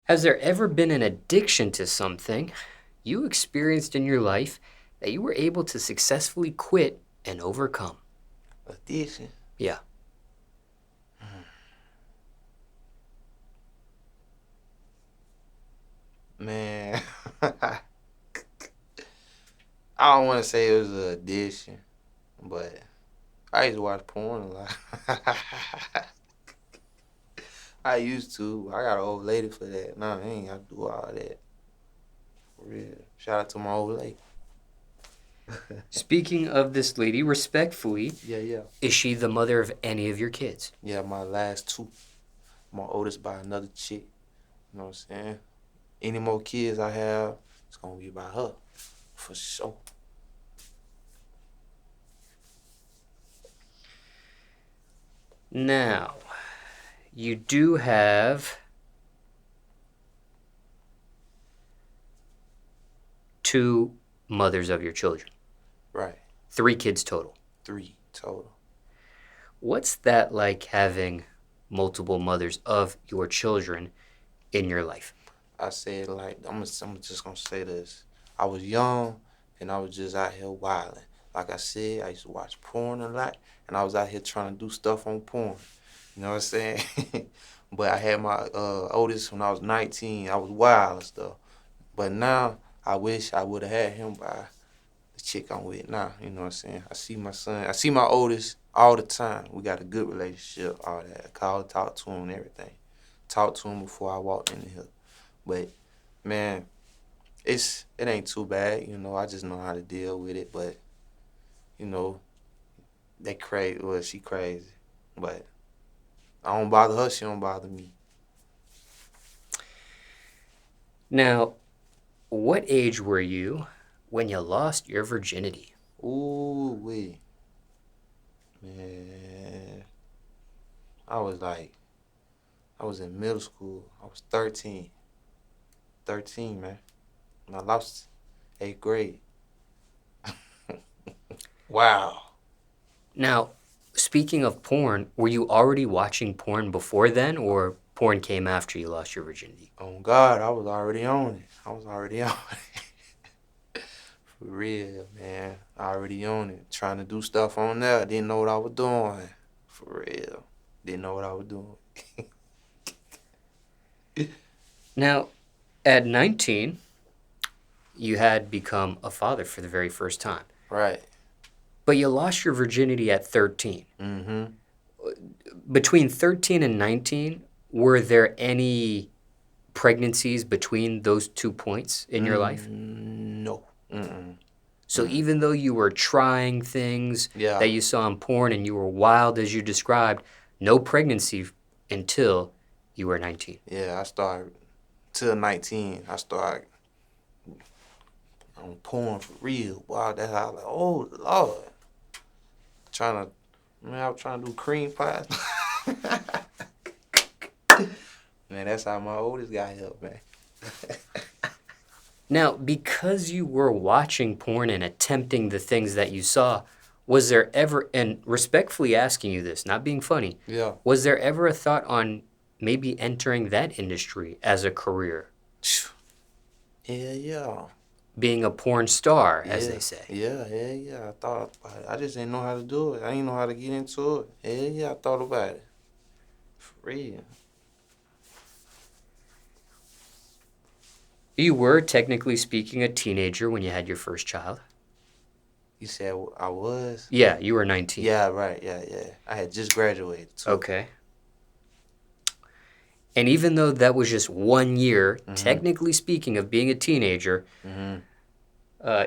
Has there ever been an addiction to something you experienced in your life that you were able to successfully quit and overcome? Addiction? Yeah. Man, I don't want to say it was an addiction, but I used to watch porn a lot. I used to. I got an old lady for that. Nah, I ain't got to do all that. For real. Shout out to my old lady. Speaking of this lady, respectfully, Yeah. is she the mother of any of your kids? Yeah, my last two. My oldest by another chick. You know what I'm saying? Any more kids I have, it's going to be by her. For sure. Now, you do have two mothers of your children. Right. 3 kids total. 3 total. What's that like having multiple mothers of your children in your life? I said, like, I'm just going to say this. I was young, and I was just out here wilding. Like I said, I used to watch porn a lot, and I was out here trying to do stuff on porn. You know what I'm saying? But I had my oldest when I was 19. I was wild and stuff. But now, I wish I would have had him by the chick I'm with now. You know what I'm saying? I see my son. I see my oldest all the time. We got a good relationship, all that. I call, talk to him and everything. Talk to him before I walked in here. But, man, it ain't too bad. You know, I just know how to deal with it. But, you know, they crazy. Well, she crazy. But I don't bother her. She don't bother me. Now, what age were you when you lost your virginity? Ooh, wee. Man, I was in middle school. I was 13. 13, man. And I lost 8th grade. Wow. Now, speaking of porn, were you already watching porn before then, or porn came after you lost your virginity? On God, I was already on it. I was already on it. For real, man. Already on it. Trying to do stuff on there. Didn't know what I was doing. For real. Didn't know what I was doing. Now, at 19, you had become a father for the very first time. Right. But you lost your virginity at 13. Mm-hmm. Between 13 and 19, were there any pregnancies between those 2 points in your life? No. Mm-mm. So even though you were trying things Yeah. that you saw in porn and you were wild as you described, no pregnancy until you were 19. Yeah, I started, till 19, I started on porn for real. Wow, that's how I was like, oh, Lord. I was trying to do cream pies. Man, that's how my oldest got help, man. Now, because you were watching porn and attempting the things that you saw, was there ever, and respectfully asking you this, not being funny, Yeah. was there ever a thought on maybe entering that industry as a career? Yeah. Being a porn star, as they say. Yeah. I thought about it. I just didn't know how to do it. I didn't know how to get into it. Yeah, I thought about it. For real. You were, technically speaking, a teenager when you had your first child. You said I was? Yeah, you were 19. Yeah, right. Yeah. I had just graduated, too. Okay. And even though that was just 1 year, technically speaking, of being a teenager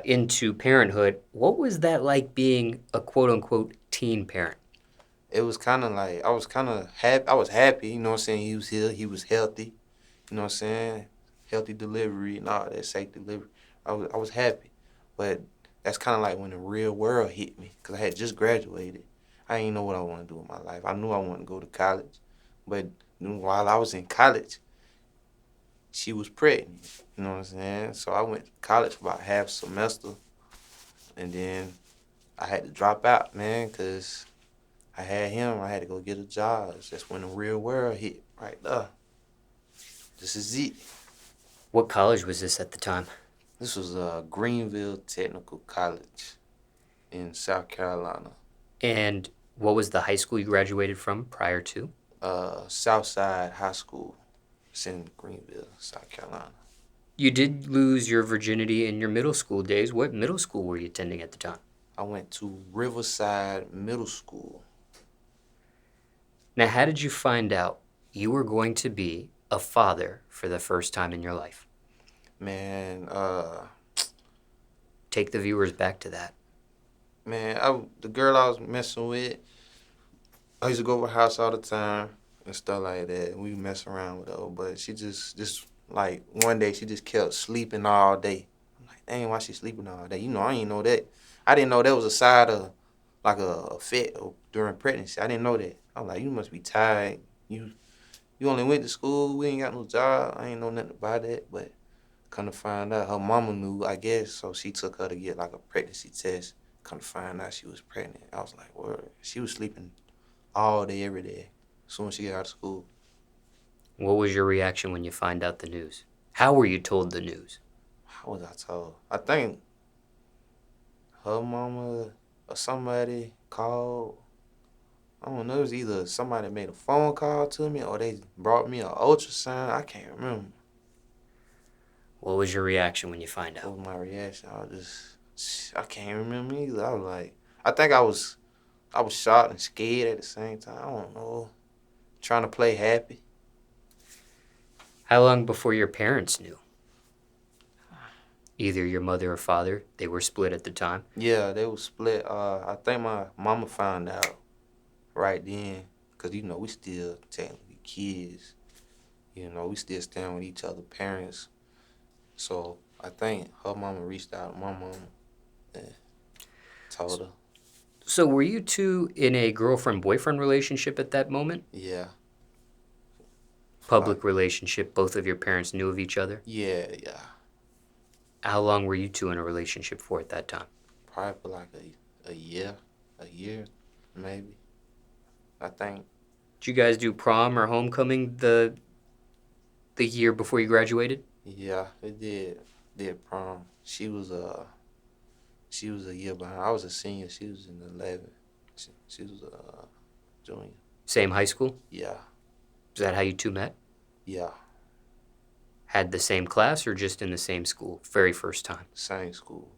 into parenthood, what was that like being a quote-unquote teen parent? It was kind of like, I was kind of happy. I was happy, you know what I'm saying? He was here. He was healthy. You know what I'm saying? Healthy delivery and all that, safe delivery. I was happy. But that's kind of like when the real world hit me, because I had just graduated. I didn't know what I wanted to do with my life. I knew I wanted to go to college. But while I was in college, she was pregnant. You know what I'm saying? So I went to college for about half semester. And then I had to drop out, man, because I had him. I had to go get a job. It's just when the real world hit right there. this is it. What college was this at the time? This was Greenville Technical College in South Carolina. And what was the high school you graduated from prior to? Southside High School. It's in Greenville, South Carolina. You did lose your virginity in your middle school days. What middle school were you attending at the time? I went to Riverside Middle School. Now, how did you find out you were going to be a father for the first time in your life? Man, Take the viewers back to that. the girl I was messing with, I used to go over her house all the time and stuff like that. We mess around with her, but she just like one day she just kept sleeping all day. I'm like, dang, why she sleeping all day? You know, I didn't know that. I didn't know that was a side of like a effect during pregnancy. I didn't know that. I'm like, you must be tired. You only went to school. We ain't got no job. I ain't know nothing about that, but come to find out, her mama knew, I guess, so she took her to get like a pregnancy test. Come to find out she was pregnant. I was like, word. She was sleeping all day, every day, as soon as she got out of school. What was your reaction when you find out the news? How were you told the news? How was I told? I think her mama or somebody called. I don't know, it was either somebody made a phone call to me or they brought me an ultrasound. I can't remember. What was your reaction when you find What out? was my reaction? I can't remember either. I was like, I think I was shocked and scared at the same time. I don't know. Trying to play happy. How long before your parents knew? Either your mother or father, they were split at the time. Yeah, they was split. I think my mama found out right then, because, you know, we still technically kids. You know, we still stand with each other, parents. So I think her mama reached out to my mama and told her. So were you two in a girlfriend-boyfriend relationship at that moment? Yeah. Public relationship, both of your parents knew of each other? Yeah. How long were you two in a relationship for at that time? Probably for like a year, maybe. I think. Did you guys do prom or homecoming the year before you graduated? Yeah, it did prom. She was a year behind. I was a senior. She was in 11. She was a junior. Same high school? Yeah. Is that how you two met? Yeah. Had the same class or just in the same school? Very first time? Same school.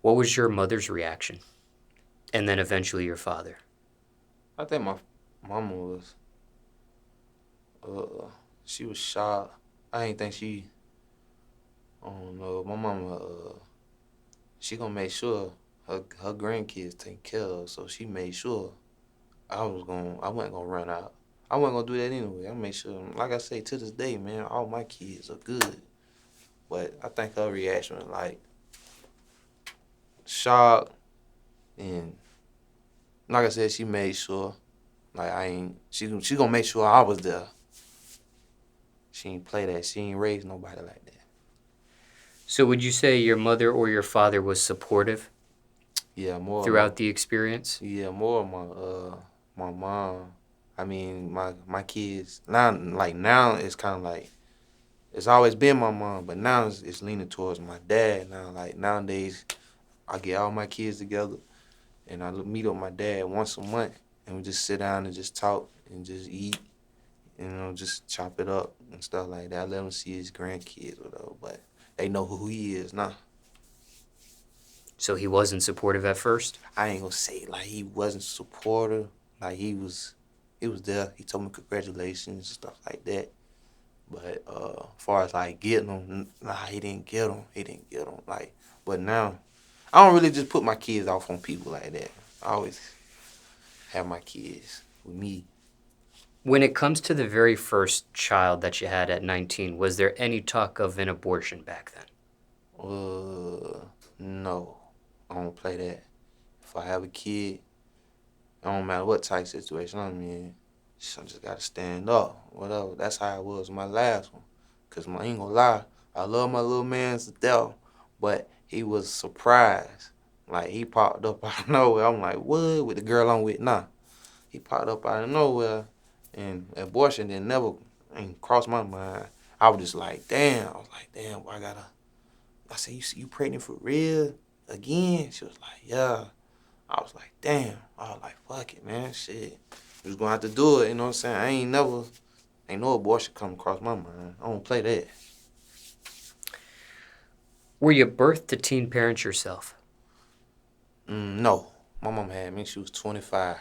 What was your mother's reaction? And then eventually your father? I think my mama was, she was shocked. I ain't think I don't know. My mama, she gonna make sure her grandkids taken care of, so she made sure I wasn't gonna run out. I wasn't gonna do that anyway. I made sure, like I say, to this day, man, all my kids are good. But I think her reaction was like shock, and like I said, she made sure, like she gonna make sure I was there. She ain't play that. She ain't raise nobody like that. So would you say your mother or your father was supportive? Yeah, more throughout the experience? Yeah, more of my mom. I mean, my kids now it's kind of like it's always been my mom, but now it's leaning towards my dad. Now, like nowadays, I get all my kids together and I meet up with my dad once a month, and we just sit down and just talk and just eat, you know, just chop it up and stuff like that. I let him see his grandkids or whatever, but they know who he is now. So he wasn't supportive at first? I ain't gonna say like he wasn't supportive. Like he was there. He told me congratulations and stuff like that. But as far as like getting them, nah, he didn't get them. He didn't get them. Like, but now, I don't really just put my kids off on people like that. I always have my kids with me. When it comes to the very first child that you had at 19, was there any talk of an abortion back then? No. I don't play that. If I have a kid, it don't matter what type of situation I'm in, I just gotta stand up, whatever. That's how it was my last one. Cause I ain't gonna lie, I love my little man to death, but he was surprised. Like he popped up out of nowhere. I'm like, what? With the girl I'm with now. He popped up out of nowhere, and abortion didn't never ain't crossed my mind. I was just like, damn. I was like, damn, boy, I said, you pregnant for real again? She was like, yeah. I was like, damn. I was like, fuck it, man. Shit. We was gonna have to do it, you know what I'm saying? Ain't no abortion come across my mind. I don't play that. Were you birthed to teen parents yourself? No. My mom had me. She was 25,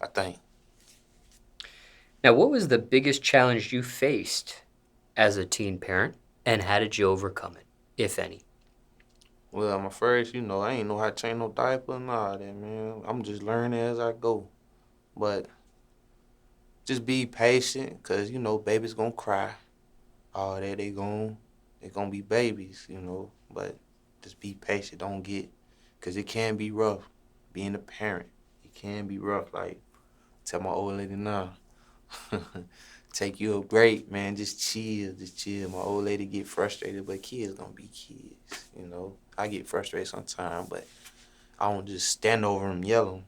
I think. Now, what was the biggest challenge you faced as a teen parent, and how did you overcome it, if any? Well, my first, I ain't know how to change no diaper and all that, man. I'm just learning as I go. But just be patient, because, babies gonna cry. All that, they gonna be babies, But just be patient. Don't get, because it can be rough being a parent. It can be rough. Like, tell my old lady now. Take you a break, man. Just chill, just chill. My old lady get frustrated, but kids gonna be kids. I get frustrated sometimes, but I don't just stand over them, yell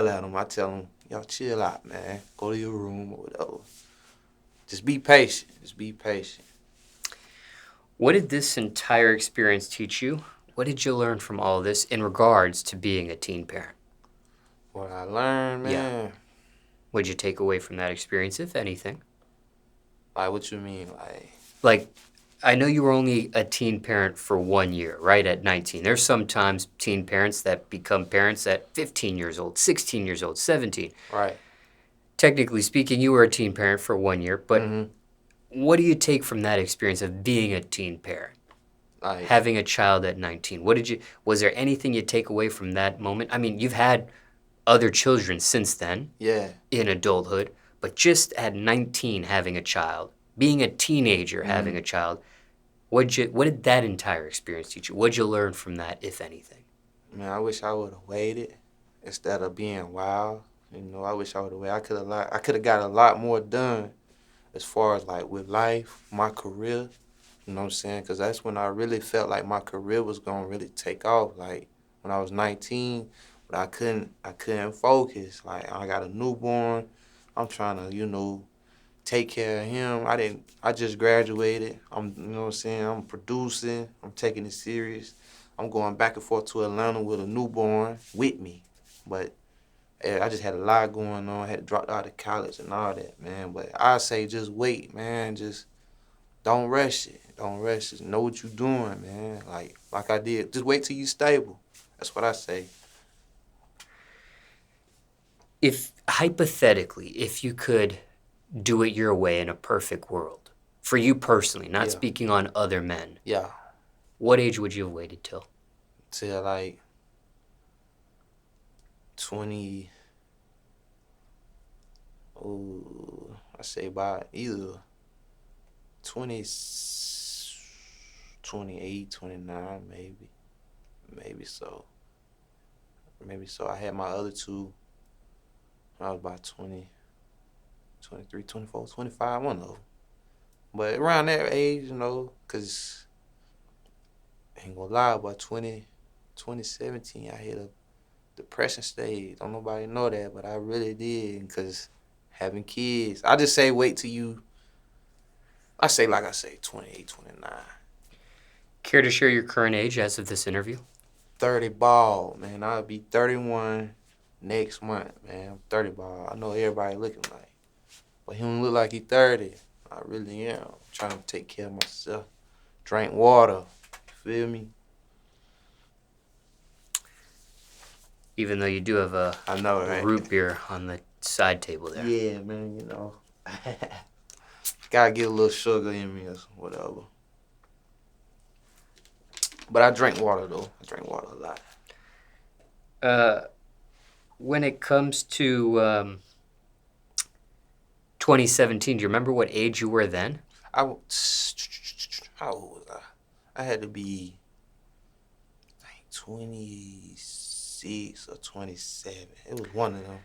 at them. I tell them, y'all chill out, man. Go to your room or whatever. Just be patient. Just be patient. What did this entire experience teach you? What did you learn from all this in regards to being a teen parent? What I learned, man. Yeah. What did you take away from that experience, if anything? Like, what you mean? Like, I know you were only a teen parent for 1 year, right, at 19. There's sometimes teen parents that become parents at 15 years old, 16 years old, 17. Right. Technically speaking, you were a teen parent for 1 year, but what do you take from that experience of being a teen parent? Having a child at 19. Was there anything you take away from that moment? I mean, you've had other children since then. Yeah. In adulthood, but just at 19 having a child, being a teenager having a child, what did that entire experience teach you? What'd you learn from that, if anything? Man, I wish I would have waited instead of being wild. I wish I would have waited. I could have got a lot more done as far as like with life, my career. You know what I'm saying? Because that's when I really felt like my career was gonna really take off. Like when I was 19, but I couldn't focus. Like I got a newborn. I'm trying to, take care of him. I just graduated. You know what I'm saying? I'm producing. I'm taking it serious. I'm going back and forth to Atlanta with a newborn with me. But I just had a lot going on. I had dropped out of college and all that, man. But I say just wait, man. Just don't rush it. Don't rush it. Know what you're doing, man. Like I did. Just wait till you stable. That's what I say. If, hypothetically, if you could do it your way in a perfect world, for you personally, not speaking on other men, what age would you have waited till? Till like 20, I say by either 20, 28, 29, maybe so. Maybe so. I had my other two when I was about 20, 23, 24, 25, one of them. But around that age, because I ain't gonna lie, about 2017, I hit a depression stage. Don't nobody know that, but I really did, because having kids, I just say wait till you, I say 28, 29. Care to share your current age as of this interview? 30 ball, man. I'll be 31 next month, man. I'm 30 ball. I know everybody looking like, but he don't look like he 30. I really am. I'm trying to take care of myself. Drink water. You feel me? Even though you do have a I know, right? root beer on the side table there. Yeah, man, Gotta get a little sugar in me or whatever. But I drink water, though. I drink water a lot. When it comes to 2017, do you remember what age you were then? How old was I? I had to be like 26 or 27. It was one of them.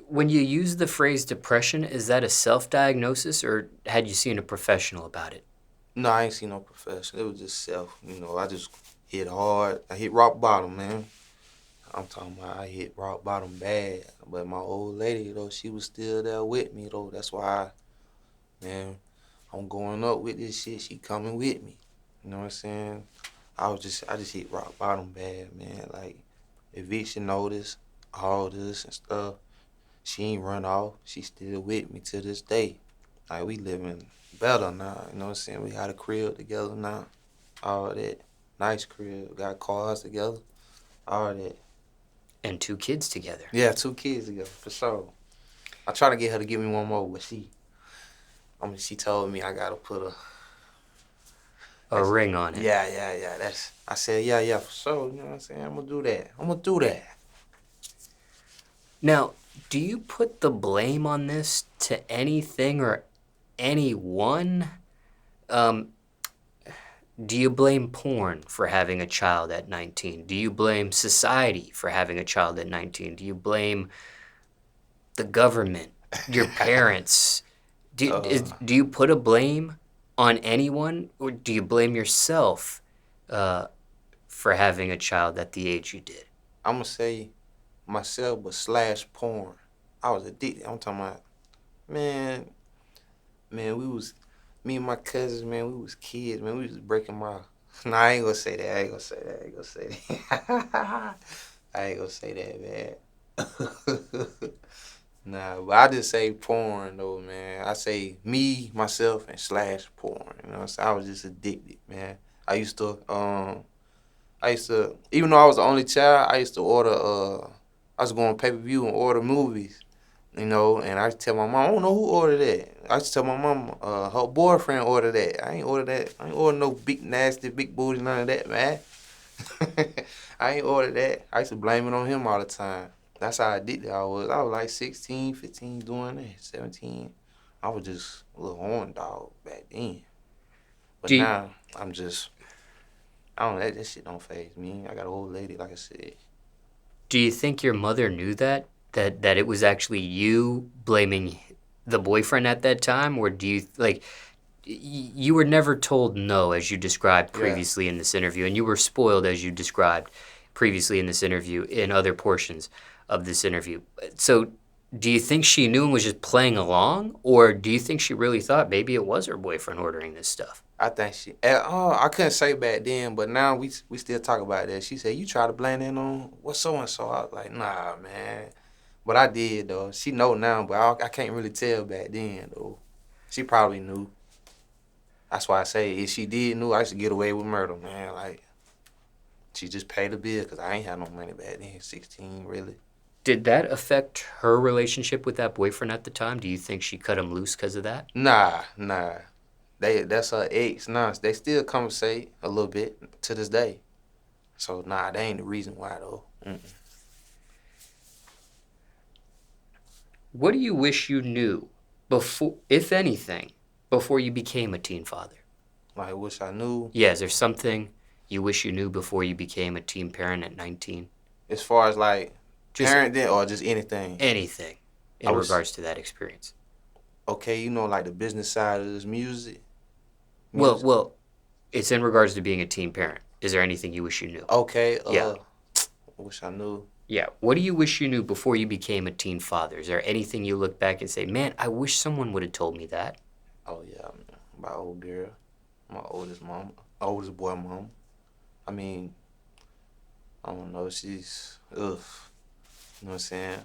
When you use the phrase depression, is that a self-diagnosis, or had you seen a professional about it? No, I ain't seen no professional. It was just self. I just hit hard. I hit rock bottom, man. I'm talking about I hit rock bottom bad. But my old lady, though, she was still there with me, though. That's why, man, I'm going up with this shit. She coming with me. You know what I'm saying? I just hit rock bottom bad, man. Like, eviction notice, all this and stuff. She ain't run off. She still with me to this day. Like, we living better now. You know what I'm saying? We got a crib together now. All that. Nice crib. Got cars together. All that. And 2 kids together. Yeah, 2 kids together, for sure. I try to get her to give me one more, but she told me I gotta put a ring on it. Yeah. I said, yeah, for sure. You know what I'm saying? I'm gonna do that. Now, do you put the blame on this to anything or anyone? Do you blame porn for having a child at 19? Do you blame society for having a child at 19? Do you blame the government, your parents? Do you put a blame on anyone, or do you blame yourself for having a child at the age you did? I'm gonna say myself, but slash porn. I was addicted. I'm talking about, man, me and my cousins, man, we was kids, man. We was breaking my. Nah, I ain't gonna say that. I ain't gonna say that, man. Nah, but I just say porn, though, man. I say me, myself, and slash porn. You know what I'm saying? I was just addicted, man. I used to, even though I was the only child, I used to order, I was going pay-per-view and order movies. You know, and I tell my mom, I don't know who ordered that. I just tell my mom, her boyfriend ordered that. I ain't order that. I ain't order no big, nasty, big booty, none of that, man. I ain't order that. I used to blame it on him all the time. That's how addicted I was. I was like 16, 15 doing that, 17. I was just a little horn dog back then. But now, I'm just, I don't know, that shit don't faze me. I got an old lady, like I said. Do you think your mother knew that it was actually you blaming the boyfriend at that time? Or do you, like, you were never told no, as you described previously in this interview, and you were spoiled, as you described previously in this interview, in other portions of this interview. So do you think she knew and was just playing along? Or do you think she really thought maybe it was her boyfriend ordering this stuff? I think I couldn't say back then, but now we still talk about that. She said, you try to blame that on what so-and-so. I was like, nah, man. But I did, though. She know now, but I can't really tell back then, though. She probably knew. That's why I say, if she did know, I used to get away with murder, man. Like, she just paid the bill, because I ain't had no money back then, 16, really. Did that affect her relationship with that boyfriend at the time? Do you think she cut him loose because of that? Nah. That's her ex. Nah, they still conversate a little bit to this day. So, nah, that ain't the reason why, though. Mm-mm. What do you wish you knew, before, if anything, before you became a teen father? Like, wish I knew? Yeah, is there something you wish you knew before you became a teen parent at 19? As far as, like, parenting or just anything? Anything in regards to that experience. Okay, you know, like the business side of this music. Well, it's in regards to being a teen parent. Is there anything you wish you knew? Okay, yeah. I wish I knew. Yeah, what do you wish you knew before you became a teen father? Is there anything you look back and say, man, I wish someone would have told me that? Oh, yeah, my old girl, my oldest boy mom. I mean, I don't know, she's, ugh, you know what I'm saying?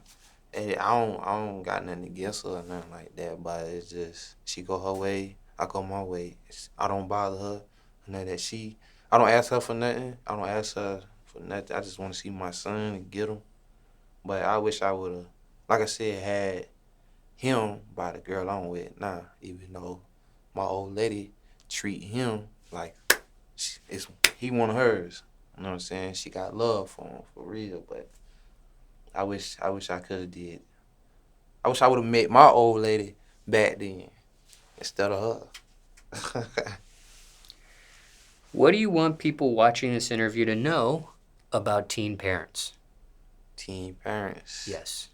And I don't got nothing against her or nothing like that, but it's just, she go her way, I go my way. I don't bother her, none of that. I don't ask her for nothing. I don't ask her for nothing. I just want to see my son and get him. But I wish I would have, like I said, had him by the girl I'm with now, even though my old lady treat him like he one of hers. You know what I'm saying? She got love for him, for real, but I wish I could have did. I wish I would have met my old lady back then instead of her. What do you want people watching this interview to know about teen parents? Teen parents? Yes.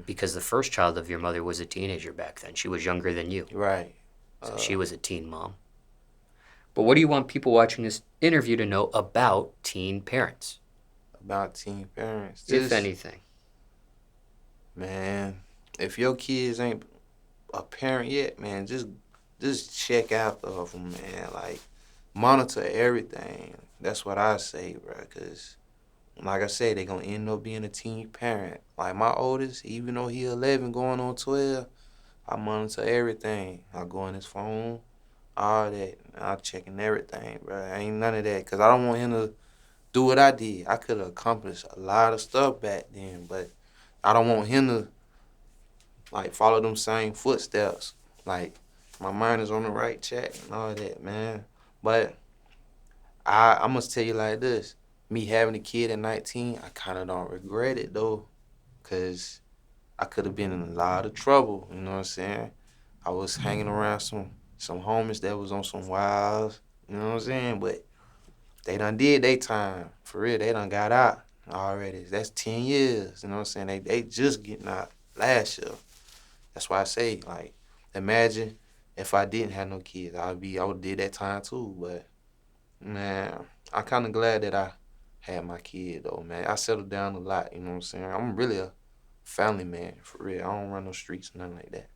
Because the first child of your mother was a teenager back then. She was younger than you. Right. So she was a teen mom. But what do you want people watching this interview to know about teen parents? about teen parents. If anything. Man, if your kids ain't a parent yet, man, just check out of them, man. Like, monitor everything. That's what I say, bro. Cause like I said, they gonna end up being a teen parent. Like my oldest, even though he 11 going on 12, I monitor everything. I go on his phone, all that. I'm checking everything, bro. Ain't none of that. Cause I don't want him to do what I did. I could have accomplished a lot of stuff back then, but I don't want him to like follow them same footsteps. Like my mind is on the right track and all that, man. But I must tell you like this. Me having a kid at 19, I kind of don't regret it though, cause I could have been in a lot of trouble. You know what I'm saying? I was hanging around some homies that was on some wilds. You know what I'm saying? But they done did their time. For real, they done got out already. That's 10 years. You know what I'm saying? They just getting out last year. That's why I say, like, imagine if I didn't have no kids. I would did that time too. But man, I'm kind of glad that I had my kid though, man. I settled down a lot. You know what I'm saying? I'm really a family man, for real. I don't run no streets, nothing like that.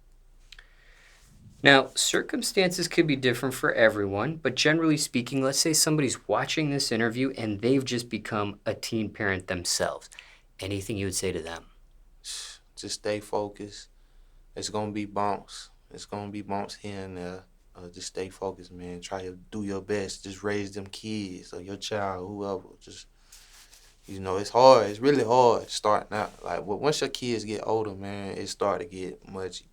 Now, circumstances could be different for everyone, but generally speaking, let's say somebody's watching this interview and they've just become a teen parent themselves. Anything you would say to them? Just stay focused. It's gonna be bumps. It's gonna be bumps here and there. Just stay focused, man. Try to do your best. Just raise them kids or your child, whoever. Just, you know, it's hard. It's really hard starting out. Like, well, once your kids get older, man, it start to get much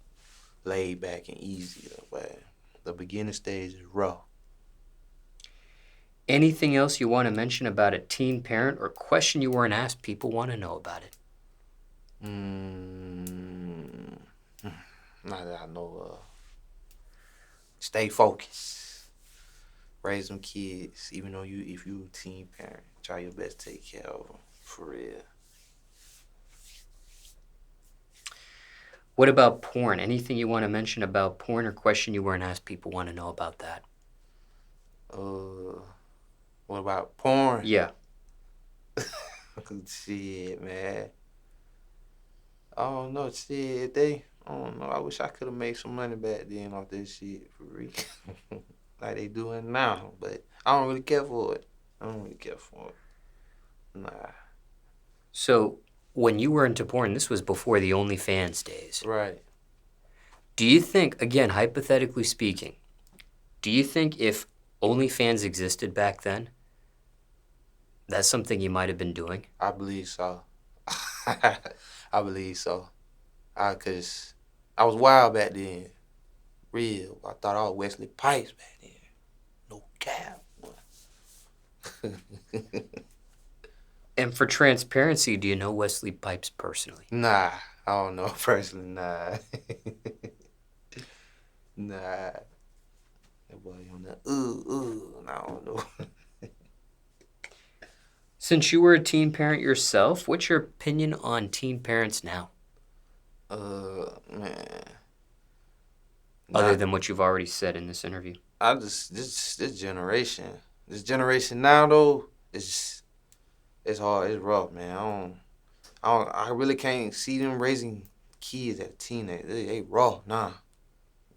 laid back and easier. But the beginning stage is rough. Anything else you want to mention about a teen parent or question you weren't asked people want to know about it? Not that I know of. Stay focused. Raise them kids. Even though if you a teen parent, try your best to take care of them. For real. What about porn? Anything you want to mention about porn or question you weren't asked people want to know about that? What about porn? Yeah. Shit, man. I don't know. Shit, I don't know. I wish I could have made some money back then off this shit, for real. Like they doing now. But I don't really care for it. Nah. So, when you were into porn, this was before the OnlyFans days. Right. Do you think, again, hypothetically speaking, do you think if OnlyFans existed back then, that's something you might have been doing? I believe so. I believe so. Cause I was wild back then. Real. I thought I was Wesley Pipes back then. No cap. And for transparency, do you know Wesley Pipes personally? Nah, I don't know personally. Nah. Nah. That boy on that. I don't know. Since you were a teen parent yourself, what's your opinion on teen parents now? Man. Nah, Other than what you've already said in this interview. this generation now though, it's hard, it's rough, man. I really can't see them raising kids at a teenage. They rough, nah.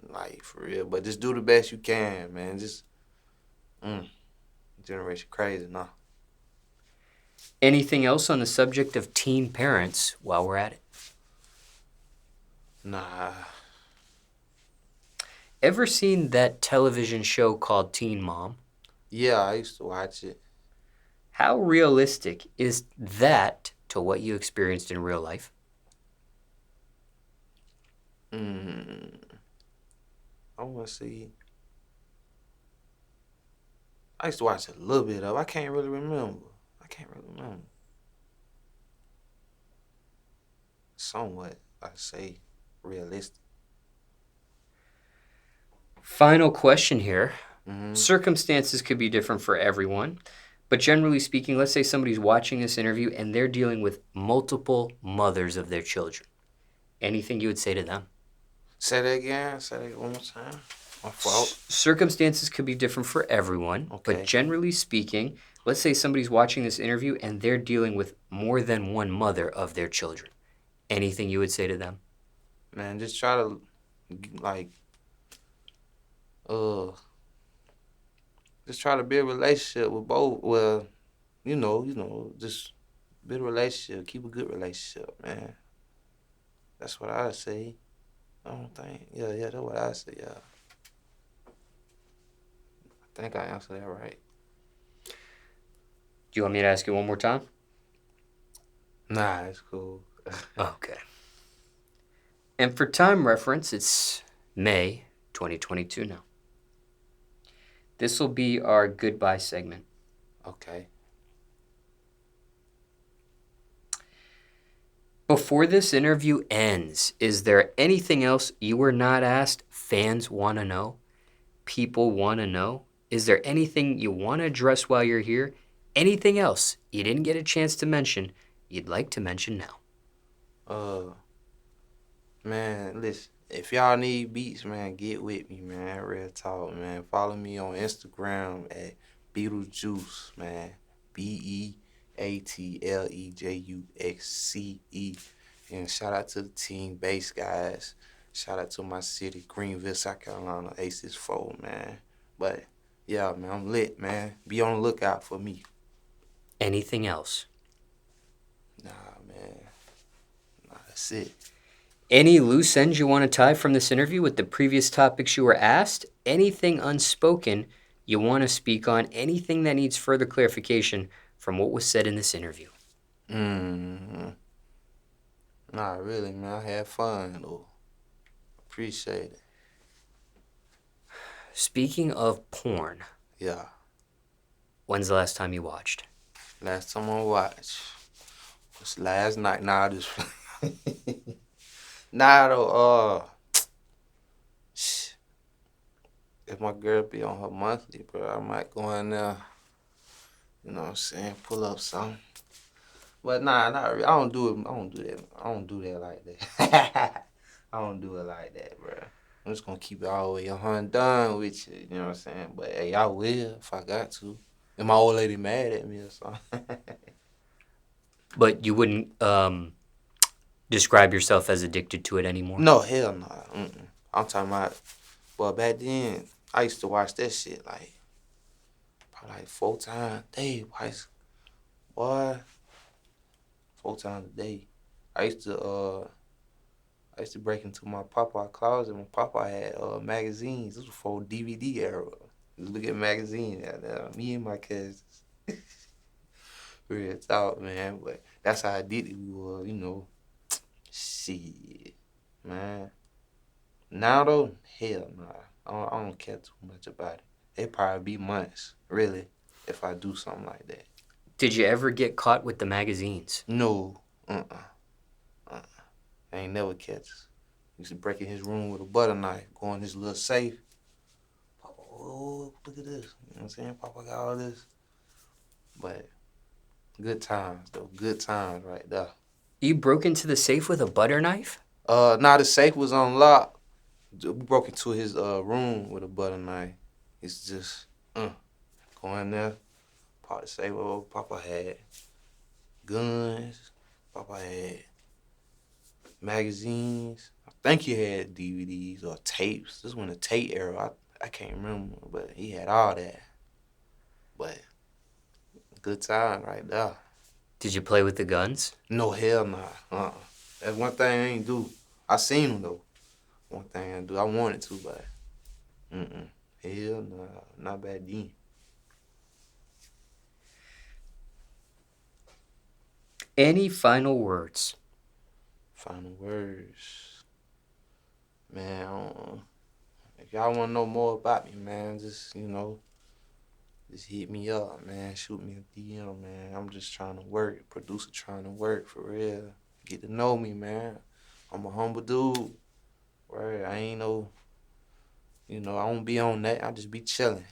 Like for real. But just do the best you can, man. Just generation crazy, nah. Anything else on the subject of teen parents while we're at it? Nah. Ever seen that television show called Teen Mom? Yeah, I used to watch it. How realistic is that to what you experienced in real life? I want to see. I used to watch a little bit of. I can't really remember. Somewhat, I'd say, realistic. Final question here. Circumstances could be different for everyone, but generally speaking, let's say somebody's watching this interview and they're dealing with multiple mothers of their children. Anything you would say to them? Say that again. Say that one more time. My fault. Circumstances could be different for everyone, Okay. but generally speaking, let's say somebody's watching this interview and they're dealing with more than one mother of their children. Anything you would say to them? Man, just try to, like, just try to build a relationship with both. Well, just build a relationship. Keep a good relationship, man. That's what I say. I don't think. Yeah, that's what I say. Yeah. I think I answered that right. Do you want me to ask you one more time? Nah, it's cool. Okay. And for time reference, it's May 2022 now. This will be our goodbye segment. Okay. Before this interview ends, is there anything else you were not asked fans want to know? People want to know? Is there anything you want to address while you're here? Anything else you didn't get a chance to mention you'd like to mention now? Man, listen. If y'all need beats, man, get with me, man. Real talk, man. Follow me on Instagram at BeatleJuxce, man. BeatleJuxce. And shout out to the team, bass guys. Shout out to my city, Greenville, South Carolina, Aces 4, man. But yeah, man, I'm lit, man. Be on the lookout for me. Anything else? Nah, man. Nah, that's it. Any loose ends you want to tie from this interview with the previous topics you were asked? Anything unspoken you want to speak on? Anything that needs further clarification from what was said in this interview? Nah, really, man. I had fun, though. Appreciate it. Speaking of porn. Yeah. When's the last time you watched? Last time I watched was last night. Nah, just nah though. If my girl be on her monthly, bro, I might go in there. You know what I'm saying? Pull up something. But nah, not really. I don't do it. I don't do that. I don't do that like that. I don't do it like that, bro. I'm just gonna keep it all the way 100 done with you. You know what I'm saying? But hey, I will if I got to. And my old lady mad at me or something. But you wouldn't describe yourself as addicted to it anymore? No, hell no. I'm talking about, well, back then, I used to watch that shit like, probably like 4 times a day. Boy, 4 times a day. I used to break into my papa closet. My papa had magazines. This was before DVD era. Just look at magazines out there. Me and my cousins. Real talk, man. But that's how addicted we were, you know. Shit, man. Now though, hell nah. I don't care too much about it. It probably be months, really, if I do something like that. Did you ever get caught with the magazines? No. I ain't never catch us. Used to break in his room with a butter knife, go in his little safe. Papa, oh, look at this. You know what I'm saying? Papa got all this. But good times, though. Good times right there. You broke into the safe with a butter knife? Nah, the safe was unlocked. We broke into his room with a butter knife. It's just, go in there, pop the safe. Oh, Papa had guns. Papa had magazines. I think he had DVDs or tapes. This was the tape era. I can't remember, but he had all that. But good time right there. Did you play with the guns? No, hell nah. That's one thing I ain't do. I seen them though. One thing I do. I wanted to, but hell nah, not back then. Any final words? Final words. Man, if y'all want to know more about me, man, just hit me up, man. Shoot me a DM, man. I'm just trying to work. Producer trying to work, for real. Get to know me, man. I'm a humble dude. Right? I ain't I don't be on that. I just be chilling.